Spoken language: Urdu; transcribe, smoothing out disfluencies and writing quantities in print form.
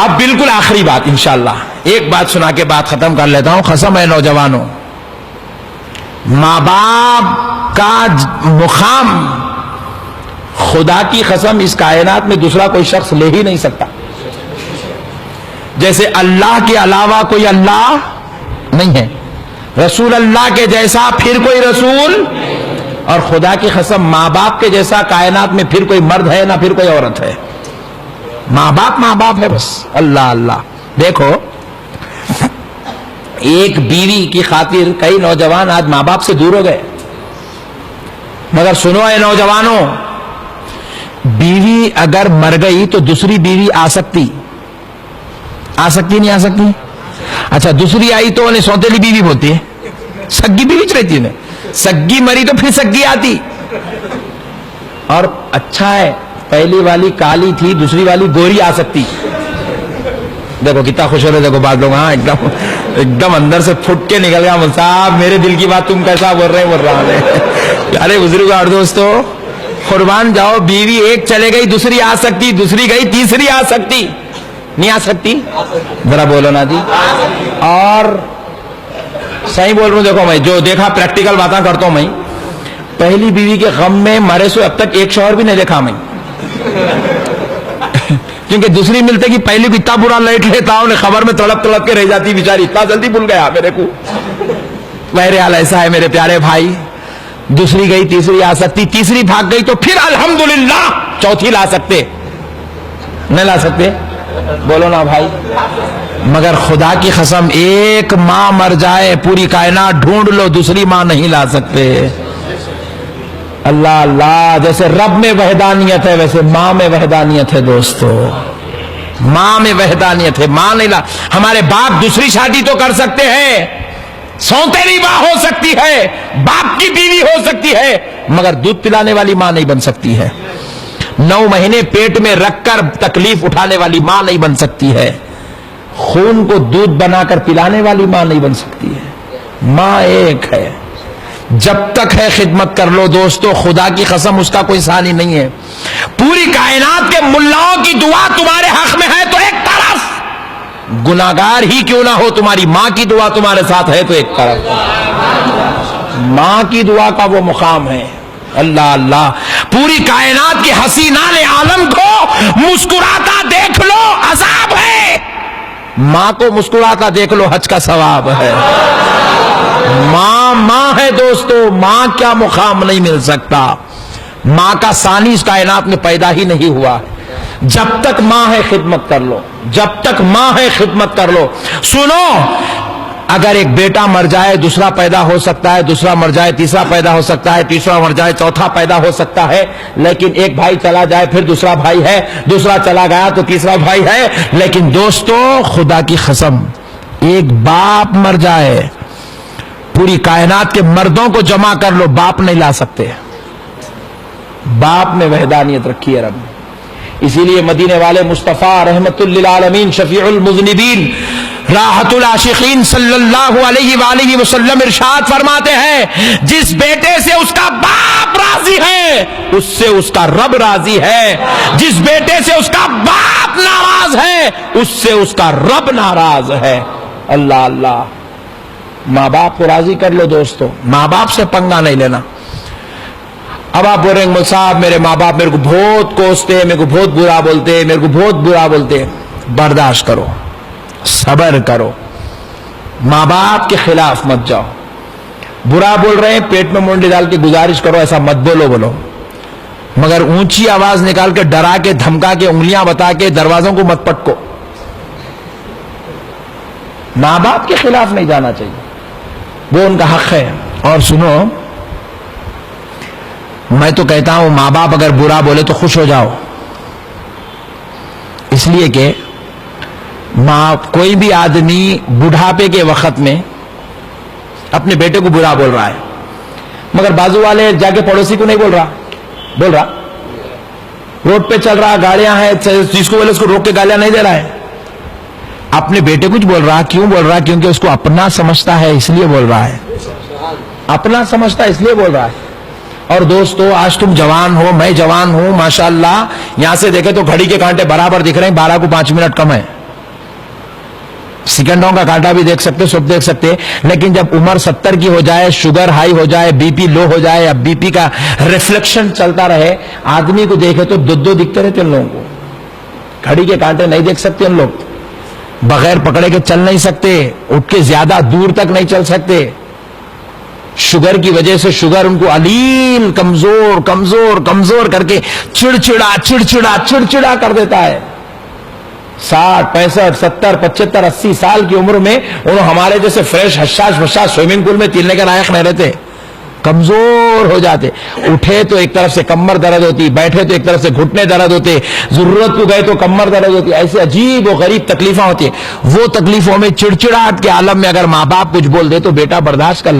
اب بالکل آخری بات انشاءاللہ، ایک بات سنا کے بات ختم کر لیتا ہوں. قسم ہے نوجوانوں، ماں باپ کا مقام خدا کی قسم اس کائنات میں دوسرا کوئی شخص لے ہی نہیں سکتا. جیسے اللہ کے علاوہ کوئی اللہ نہیں ہے، رسول اللہ کے جیسا پھر کوئی رسول، اور خدا کی قسم ماں باپ کے جیسا کائنات میں پھر کوئی مرد ہے نہ پھر کوئی عورت ہے. ماں باپ ہے بس. اللہ اللہ. دیکھو ایک بیوی کی خاطر کئی نوجوان آج ماں باپ سے دور ہو گئے. مگر سنو اے نوجوانوں، بیوی اگر مر گئی تو دوسری بیوی آ سکتی نہیں آ سکتی؟ اچھا دوسری آئی تو انہیں سوتیلی بیوی بولتی ہے، سگی بیوی رہتی ہے. سگی مری تو پھر سگی آتی. اور اچھا ہے پہلی والی کالی تھی، دوسری والی گوری آ سکتی. دیکھو کتنا خوش ہو رہے، دیکھو بات لوگ، ہاں ایک دم اندر سے پھٹ کے نکل گیا صاحب میرے دل کی بات تم کیسا بول رہا ہے. ارے بزرگ اور دوستو قربان جاؤ، بیوی ایک چلے گئی دوسری آ سکتی، دوسری گئی تیسری آ سکتی. نہیں آ سکتی؟ ذرا بولو نا جی. اور صحیح بول رہا ہوں. دیکھو میں جو دیکھا پریکٹیکل باتیں کرتا ہوں. میں پہلی بیوی کے غم میں مرے سو اب تک ایک شوہر بھی نہیں دیکھا میں، کیونکہ دوسری ملتے کہ پہلی کو اتنا برا لائٹ لیتا انہیں خبر میں تڑپ کے رہ جاتی بیچاری. اتنا جلدی بھول گیا میرے کو. بہرحال ایسا ہے میرے پیارے بھائی، دوسری گئی تیسری آ سکتی، تیسری بھاگ گئی تو پھر الحمدللہ چوتھی لا سکتے. نہیں لا سکتے؟ بولو نا بھائی. مگر خدا کی قسم ایک ماں مر جائے پوری کائنات ڈھونڈ لو دوسری ماں نہیں لا سکتے. اللہ اللہ. جیسے رب میں وحدانیت ہے ویسے ماں میں وحدانیت ہے دوستو. ماں میں وحدانیت ہے. ماں نہیں لا. ہمارے باپ دوسری شادی تو کر سکتے ہیں، سوتیلی ماں ہو سکتی ہے، باپ کی بیوی ہو سکتی ہے، مگر دودھ پلانے والی ماں نہیں بن سکتی ہے. 9 مہینے پیٹ میں رکھ کر تکلیف اٹھانے والی ماں نہیں بن سکتی ہے. خون کو دودھ بنا کر پلانے والی ماں نہیں بن سکتی ہے. ماں ایک ہے. جب تک ہے خدمت کر لو دوستو، خدا کی قسم اس کا کوئی ثانی نہیں ہے. پوری کائنات کے ملاؤں کی دعا تمہارے حق میں ہے تو ایک طرف، گناہگار ہی کیوں نہ ہو تمہاری ماں کی دعا تمہارے ساتھ ہے تو ایک طرف. ماں کی دعا کا وہ مقام ہے. اللہ اللہ. پوری کائنات کے حسینان عالم کو مسکراتا دیکھ لو عذاب ہے، ماں کو مسکراتا دیکھ لو حج کا ثواب ہے. ماں ہے دوستو. ماں کیا مقام نہیں مل سکتا. ماں کا ثانی اس کائنات میں پیدا ہی نہیں ہوا. جب تک ماں ہے خدمت کر لو، جب تک ماں ہے خدمت کر لو. سنو، اگر ایک بیٹا مر جائے دوسرا پیدا ہو سکتا ہے، دوسرا مر جائے تیسرا پیدا ہو سکتا ہے، تیسرا مر جائے چوتھا پیدا ہو سکتا ہے، لیکن ایک بھائی چلا جائے پھر دوسرا بھائی ہے، دوسرا چلا گیا تو تیسرا بھائی ہے. لیکن دوستو خدا کی قسم ایک باپ مر جائے، پوری کائنات کے مردوں کو جمع کر لو، باپ نہیں لا سکتے. باپ میں وحدانیت رکھی ہے رب. اسی لیے مدینے والے مصطفیٰ رحمت للعالمین شفیع المذنبین راحت العاشقین صلی اللہ علیہ وآلہ وسلم ارشاد فرماتے ہیں، جس بیٹے سے اس کا باپ راضی ہے اس سے اس کا رب راضی ہے. جس بیٹے سے اس کا باپ ناراض ہے اس سے اس کا رب ناراض ہے. اللہ اللہ. ماں باپ کو راضی کر لو دوستو، ماں باپ سے پنگا نہیں لینا. اب آپ بول رہے ہیں صاحب میرے ماں باپ میرے کو بہت کوستے، میرے کو بہت برا بولتے، میرے کو بہت برا بولتے. برداشت کرو، صبر کرو، ماں باپ کے خلاف مت جاؤ. برا بول رہے ہیں پیٹ میں منڈی ڈال کے گزارش کرو ایسا مت بولو، مگر اونچی آواز نکال کے ڈرا کے دھمکا کے انگلیاں بتا کے دروازوں کو مت پٹکو. ماں باپ کے خلاف نہیں جانا چاہیے، وہ ان کا حق ہے. اور سنو، میں تو کہتا ہوں ماں باپ اگر برا بولے تو خوش ہو جاؤ، اس لیے کہ کوئی بھی آدمی بڑھاپے کے وقت میں اپنے بیٹے کو برا بول رہا ہے، مگر بازو والے جا کے پڑوسی کو نہیں بول رہا. روڈ پہ چل رہا، گاڑیاں ہیں، جس کو بولے اس کو روک کے گالیاں نہیں دے رہا ہے. اپنے بیٹے کچھ بول رہا. کیوں بول رہا؟ کیونکہ اس کو اپنا سمجھتا ہے اس لیے بول رہا ہے. اپنا سمجھتا ہے اس لیے بول رہا ہے. اور دوستو آج تم جوان ہو، میں جوان ہوں، ماشاءاللہ یہاں سے دیکھے تو گھڑی کے کانٹے برابر دکھ رہے ہیں، 12 کو 5 منٹ کم ہے. سیکنڈوں کا کانٹا بھی دیکھ سکتے, سب دیکھ سکتے, لیکن جب عمر 70 کی ہو جائے, شوگر ہائی ہو جائے, بی پی لو ہو جائے, اب بی پی کا ریفلیکشن چلتا رہے, آدمی کو دیکھے تو دو دکھتے رہتے ان لوگوں کو. گھڑی کے کانٹے نہیں دیکھ سکتے ان لوگ, بغیر پکڑے کے چل نہیں سکتے, اٹھ کے زیادہ دور تک نہیں چل سکتے. شوگر کی وجہ سے شوگر ان کو علیل کمزور کمزور کمزور کر کے چڑچڑا کر دیتا ہے. 60 65 70 75 80 سال کی عمر میں انہوں ہمارے جیسے فریش حشاش سوئمنگ پول میں تیرنے کے لائق نہیں رہتے, کمزور ہو جاتے. اٹھے تو ایک طرف سے کمر درد ہوتی, بیٹھے تو ایک طرف سے گھٹنے درد ہوتے, ضرورت کو گئے تو کمر درد ہوتی, ایسے عجیب و غریب تکلیفیں ہوتی ہیں. وہ تکلیفوں میں چڑچڑاہٹ کے عالم میں اگر ماں باپ کچھ بول دے تو بیٹا برداشت کر لے.